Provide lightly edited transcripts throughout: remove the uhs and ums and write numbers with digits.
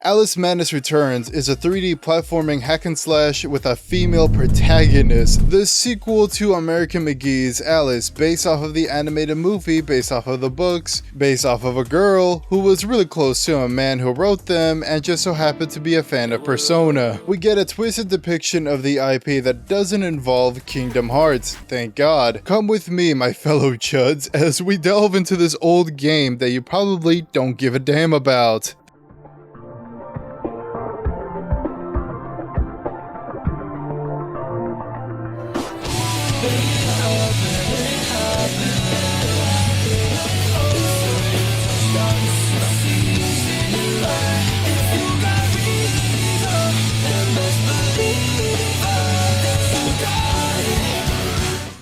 Alice Madness Returns is a 3D platforming hack and slash with a female protagonist. The sequel to American McGee's Alice, based off of the animated movie, based off of the books, based off of a girl who was really close to a man who wrote them and just so happened to be a fan of Persona. We get a twisted depiction of the IP that doesn't involve Kingdom Hearts, thank God. Come with me, my fellow chuds, as we delve into this old game that you probably don't give a damn about.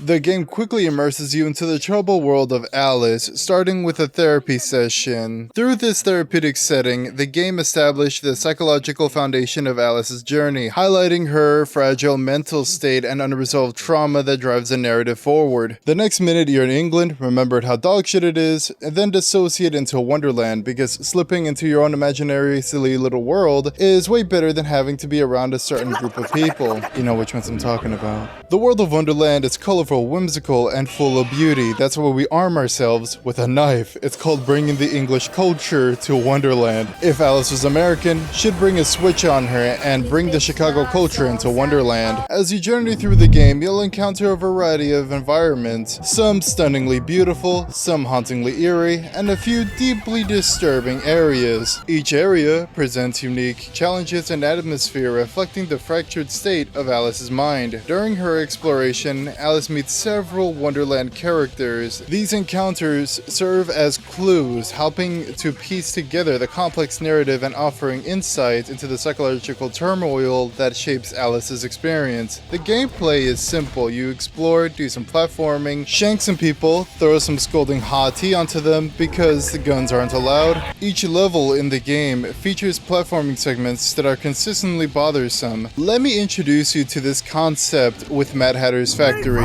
The game quickly immerses you into the troubled world of Alice, starting with a therapy session. Through this therapeutic setting, the game established the psychological foundation of Alice's journey, highlighting her fragile mental state and unresolved trauma that drives the narrative forward. The next minute you're in England, remembered how dog shit it is, and then dissociate into Wonderland, because slipping into your own imaginary silly little world is way better than having to be around a certain group of people. You know which ones I'm talking about. The world of Wonderland is colorful, whimsical, and full of beauty. That's where we arm ourselves with a knife. It's called bringing the English culture to Wonderland. If Alice was American, she'd bring a switch on her and bring the Chicago culture into Wonderland. As you journey through the game, you'll encounter a variety of environments, some stunningly beautiful, some hauntingly eerie, and a few deeply disturbing areas. Each area presents unique challenges and atmosphere reflecting the fractured state of Alice's mind. During her exploration, Alice meets several Wonderland characters. These encounters serve as clues, helping to piece together the complex narrative and offering insight into the psychological turmoil that shapes Alice's experience. The gameplay is simple. You explore, do some platforming, shank some people, throw some scolding hot tea onto them because the guns aren't allowed. Each level in the game features platforming segments that are consistently bothersome. Let me introduce you to this concept with Mad Hatter's Factory.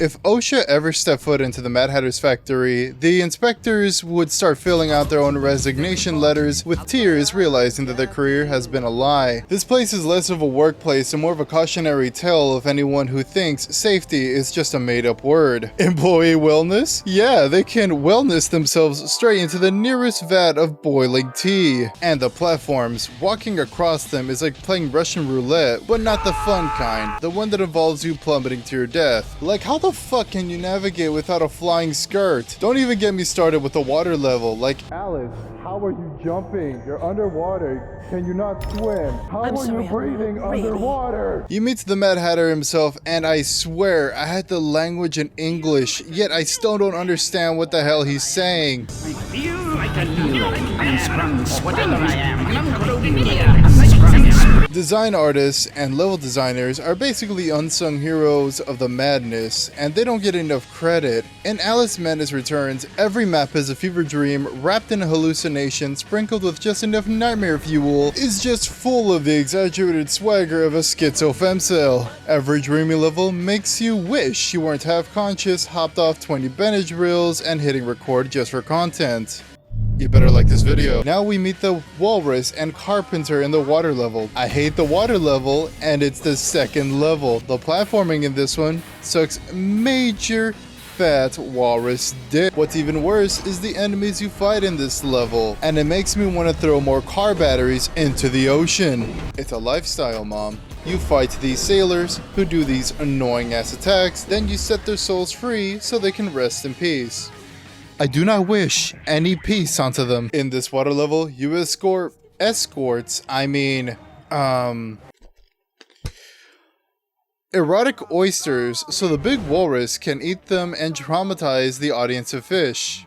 If OSHA ever stepped foot into the Mad Hatter's factory, the inspectors would start filling out their own resignation letters with tears, realizing that their career has been a lie. This place is less of a workplace and more of a cautionary tale of anyone who thinks safety is just a made-up word. Employee wellness? Yeah, they can wellness themselves straight into the nearest vat of boiling tea. And the platforms, walking across them is like playing Russian roulette, but not the fun kind, the one that involves you plummeting to your death. Like, how the fuck can you navigate without a flying skirt? Don't even get me started with the water level. Like, Alice, how are you jumping? You're underwater. Can you not swim? How are you breathing underwater? You meet the Mad Hatter himself, and I swear I had the language in English, yet I still don't understand what the hell he's saying. I feel like a new unsprung sweater. Design artists and level designers are basically unsung heroes of the madness, and they don't get enough credit. In Alice Madness Returns, every map is a fever dream wrapped in a hallucination sprinkled with just enough nightmare fuel, is just full of the exaggerated swagger of a schizo femcel. Every dreamy level makes you wish you weren't half conscious, hopped off 20 Benadryls, and hitting record just for content. You better like this video. Now we meet the walrus and carpenter in the water level. I hate the water level, and it's the second level. The platforming in this one sucks major fat walrus dick. What's even worse is the enemies you fight in this level, and it makes me want to throw more car batteries into the ocean. It's a lifestyle, mom. You fight these sailors who do these annoying ass attacks, then you set their souls free so they can rest in peace. I do not wish any peace onto them. In this water level, you erotic oysters so the big walrus can eat them and traumatize the audience of fish.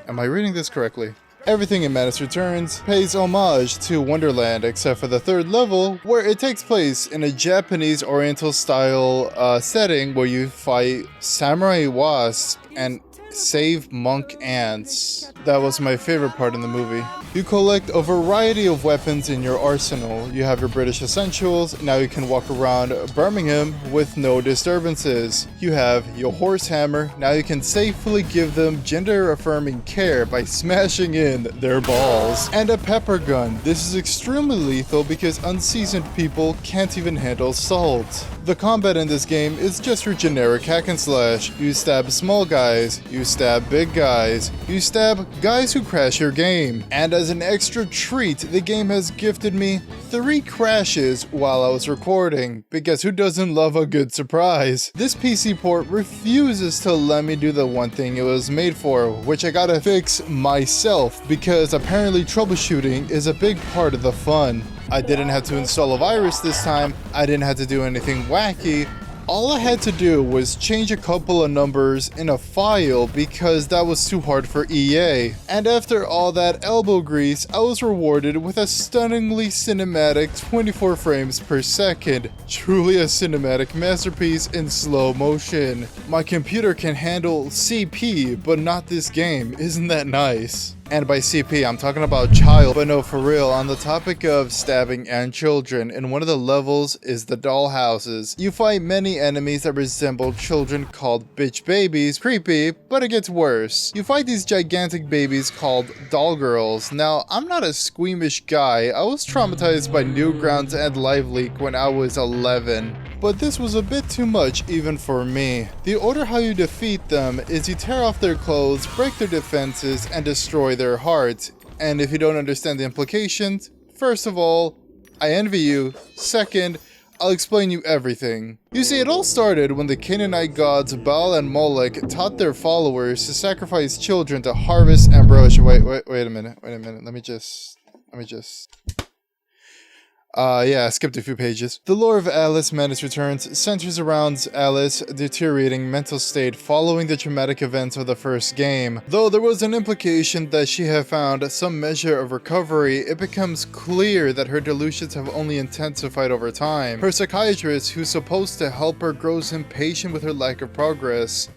Am I reading this correctly? Everything in Madness Returns pays homage to Wonderland except for the third level, where it takes place in a Japanese oriental style setting where you fight samurai wasps and save monk ants. That was my favorite part in the movie. You collect a variety of weapons in your arsenal. You have your British essentials, now you can walk around Birmingham with no disturbances. You have your horse hammer, now you can safely give them gender-affirming care by smashing in their balls. And a pepper gun. This is extremely lethal because unseasoned people can't even handle salt. The combat in this game is just your generic hack and slash. You stab small guys, you stab big guys, you stab guys who crash your game. And as an extra treat, the game has gifted me 3 crashes while I was recording, because who doesn't love a good surprise? This PC port refuses to let me do the one thing it was made for, which I gotta fix myself, because apparently troubleshooting is a big part of the fun. I didn't have to install a virus this time, I didn't have to do anything wacky. All I had to do was change a couple of numbers in a file because that was too hard for EA. And after all that elbow grease, I was rewarded with a stunningly cinematic 24 frames per second. Truly a cinematic masterpiece in slow motion. My computer can handle CP, but not this game. Isn't that nice? And by CP, I'm talking about child. But no, for real, on the topic of stabbing and children, in one of the levels is the dollhouses. You fight many enemies that resemble children called bitch babies. Creepy, but it gets worse. You fight these gigantic babies called doll girls. Now, I'm not a squeamish guy. I was traumatized by Newgrounds and Live Leak when I was 11. But this was a bit too much even for me. The order how you defeat them is you tear off their clothes, break their defenses, and destroy their hearts. And if you don't understand the implications, first of all, I envy you. Second, I'll explain you everything. You see, it all started when the Canaanite gods Baal and Molech taught their followers to sacrifice children to harvest ambrosia. Wait a minute. Let me just... yeah, I skipped a few pages. The lore of Alice Madness Returns centers around Alice deteriorating mental state following the traumatic events of the first game. Though there was an implication that she had found some measure of recovery, it becomes clear that her delusions have only intensified over time. Her psychiatrist, who's supposed to help her, grows impatient with her lack of progress.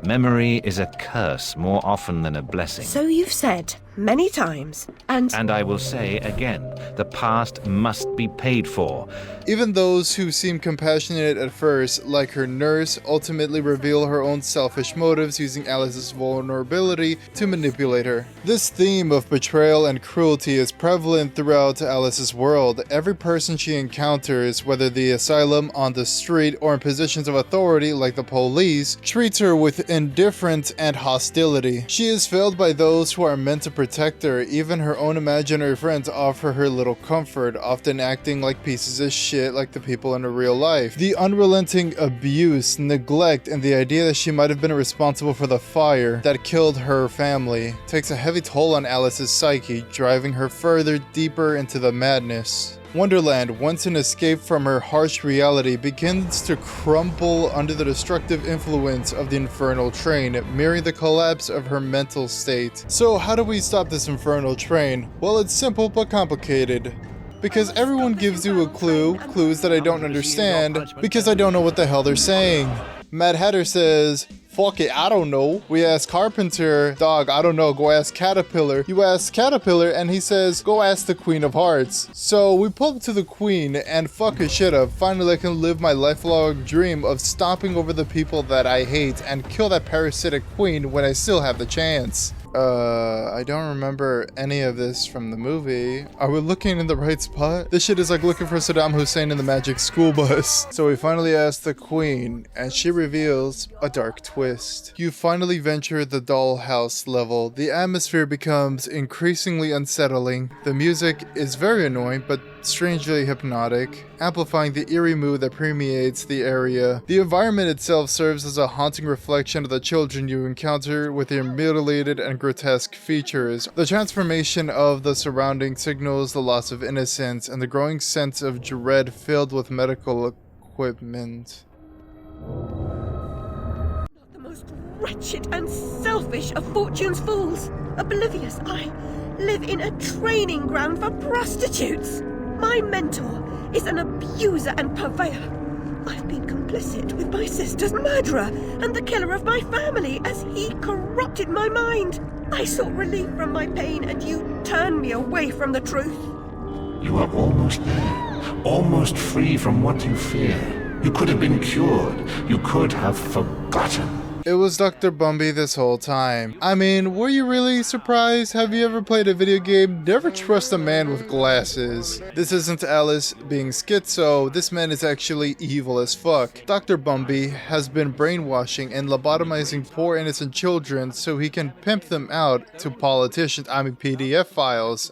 Memory is a curse more often than a blessing. So you've said many times, and I will say again, the past must be paid for. Even those who seem compassionate at first, like her nurse, ultimately reveal her own selfish motives using Alice's vulnerability to manipulate her. This theme of betrayal and cruelty is prevalent throughout Alice's world. Every person she encounters, whether the asylum, on the street, or in positions of authority like the police, treats her with indifference and hostility. She is failed by those who are meant to protect her. Even her own imaginary friends offer her little comfort, often acting like pieces of shit like the people in her real life. The unrelenting abuse, neglect, and the idea that she might have been responsible for the fire that killed her family takes a heavy toll on Alice's psyche, driving her further deeper into the madness. Wonderland, once an escape from her harsh reality, begins to crumble under the destructive influence of the infernal train, mirroring the collapse of her mental state. So how do we stop this infernal train? Well, it's simple but complicated. Because everyone gives you a clues that I don't understand, because I don't know what the hell they're saying. Mad Hatter says, fuck it, I don't know. We ask Carpenter, dog, I don't know, go ask Caterpillar. You ask Caterpillar and he says, go ask the Queen of Hearts. So we pull up to the Queen and fuck her shit up. Finally I can live my lifelong dream of stomping over the people that I hate and kill that parasitic queen when I still have the chance. I don't remember any of this from the movie. Are we looking in the right spot? This shit is like looking for Saddam Hussein in the Magic School Bus. So we finally ask the Queen, and she reveals a dark twist. You finally venture the dollhouse level. The atmosphere becomes increasingly unsettling. The music is very annoying, but strangely hypnotic, amplifying the eerie mood that permeates the area. The environment itself serves as a haunting reflection of the children you encounter with their mutilated and grotesque features. The transformation of the surrounding signals the loss of innocence and the growing sense of dread filled with medical equipment. the most wretched and selfish of fortune's fools. Oblivious, I live in a training ground for prostitutes. My mentor is an abuser and purveyor. I've been complicit with my sister's murderer and the killer of my family as he corrupted my mind. I sought relief from my pain and you turned me away from the truth. You are almost there, almost free from what you fear. You could have been cured. You could have forgotten. It was Dr. Bumby this whole time. I mean, were you really surprised? Have you ever played a video game? Never trust a man with glasses. This isn't Alice being schizo, this man is actually evil as fuck. Dr. Bumby has been brainwashing and lobotomizing poor innocent children so he can pimp them out to politicians, PDF files.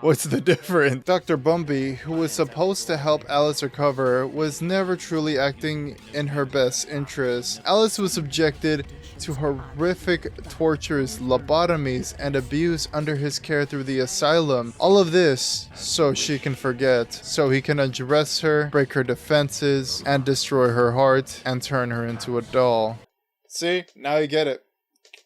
What's the difference? Dr. Bumby, who was supposed to help Alice recover, was never truly acting in her best interest. Alice was subjected to horrific tortures, lobotomies, and abuse under his care through the asylum. All of this so she can forget, so he can undress her, break her defenses, and destroy her heart, and turn her into a doll. See? Now you get it.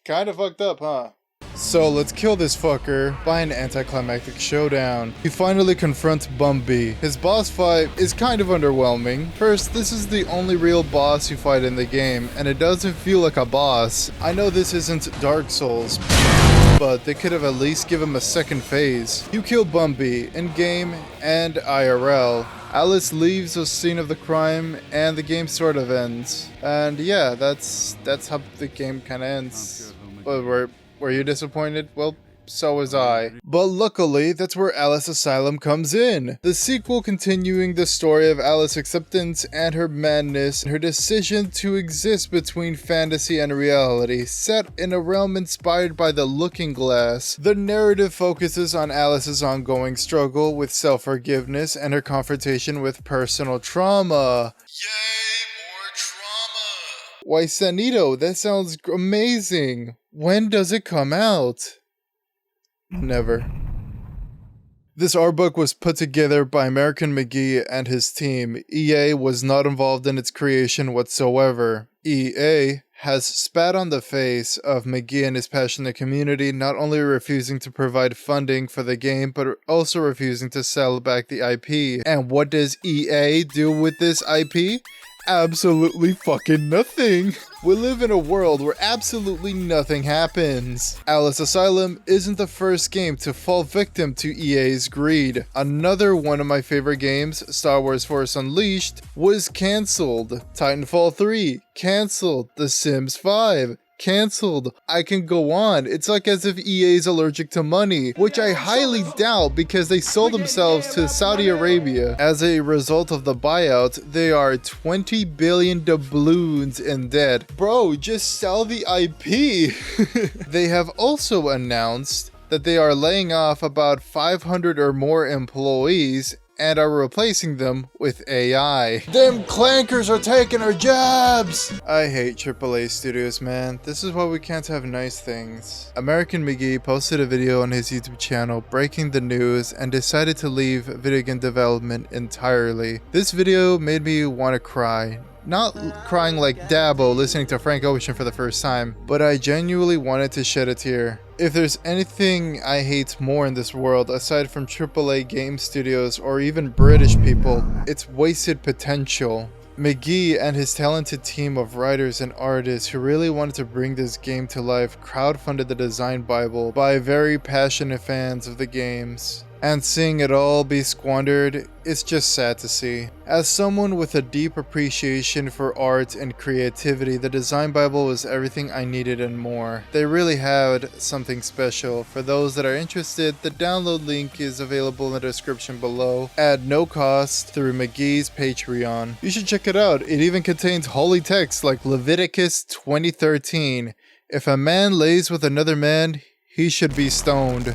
Kinda fucked up, huh? So let's kill this fucker by an anticlimactic showdown. You finally confront Bumby. His boss fight is kind of underwhelming. First, this is the only real boss you fight in the game, and it doesn't feel like a boss. I know this isn't Dark Souls, but they could have at least given him a second phase. You kill Bumby in-game and IRL. Alice leaves the scene of the crime and the game sort of ends. And yeah, that's how the game kinda ends. But were you disappointed? Well, so was I. But luckily, that's where Alice Asylum comes in. The sequel continuing the story of Alice's acceptance and her madness, her decision to exist between fantasy and reality, set in a realm inspired by the Looking Glass. The narrative focuses on Alice's ongoing struggle with self-forgiveness and her confrontation with personal trauma. Yay, more trauma! Why, Sanito, that sounds amazing. When does it come out? Never. This art book was put together by American McGee and his team. EA was not involved in its creation whatsoever. EA has spat on the face of McGee and his passionate community, not only refusing to provide funding for the game, but also refusing to sell back the IP. And what does EA do with this IP? Absolutely fucking nothing. We live in a world where absolutely nothing happens. Alice Asylum isn't the first game to fall victim to EA's greed. Another one of my favorite games, Star Wars Force Unleashed, was cancelled. Titanfall 3, cancelled. The Sims 5, cancelled. I can go on. It's like as if EA is allergic to money, which I highly doubt because they sold themselves to Saudi Arabia. As a result of the buyout, they are 20 billion doubloons in debt. Bro, just sell the IP. They have also announced that they are laying off about 500 or more employees and are replacing them with AI. Them clankers are taking our jobs! I hate AAA studios, man. This is why we can't have nice things. American McGee posted a video on his YouTube channel breaking the news and decided to leave video game development entirely. This video made me want to cry. Not crying like Dabo listening to Frank Ocean for the first time, but I genuinely wanted to shed a tear. If there's anything I hate more in this world, aside from AAA game studios or even British people, it's wasted potential. McGee and his talented team of writers and artists who really wanted to bring this game to life crowdfunded the design bible by very passionate fans of the games. And seeing it all be squandered, it's just sad to see. As someone with a deep appreciation for art and creativity, the Design Bible was everything I needed and more. They really had something special. For those that are interested, the download link is available in the description below at no cost through McGee's Patreon. You should check it out. It even contains holy texts like Leviticus 20:13. If a man lays with another man, he should be stoned.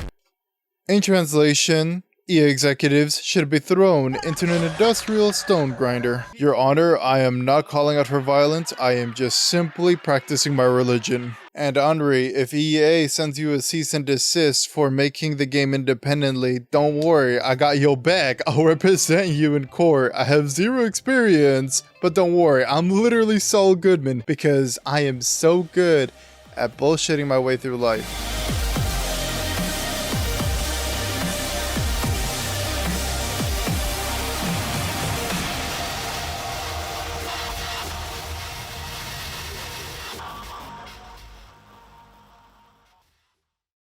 In translation, EA executives should be thrown into an industrial stone grinder. Your Honor, I am not calling out for violence, I am just simply practicing my religion. And Henri, if EA sends you a cease and desist for making the game independently, don't worry, I got your back. I'll represent you in court. I have zero experience, but don't worry, I'm literally Saul Goodman because I am so good at bullshitting my way through life.